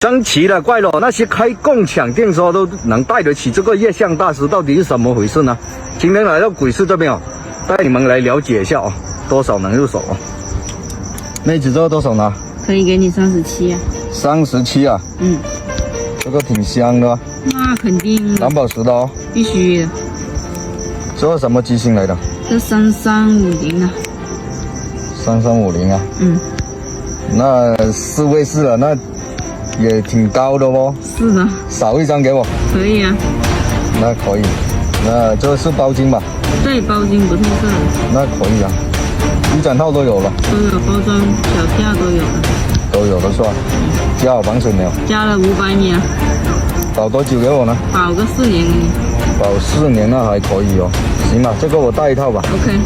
真奇了怪了，那些开共享电车都能带得起这个月相大师，到底是怎么回事呢？今天来到鬼市这边哦，带你们来了解一下哦，多少能入手哦？妹子，这个多少呢？可以给你37啊。37啊？嗯，这个挺香的、啊。那肯定蓝宝石的哦。必须的。这个什么机型来的？这3350啊。3350啊？嗯。那4位数了，那也挺高的哦。是的。少一张给我。可以啊。那可以。那这是包金吧？对，包金不褪色的。那可以啊。一整套都有了。都有包装小架都有了。都有的是吧？加好防水没有？加了500米啊。保多久给我呢？保个4年给你。保4年那还可以哦。行吧，这个我带一套吧。OK。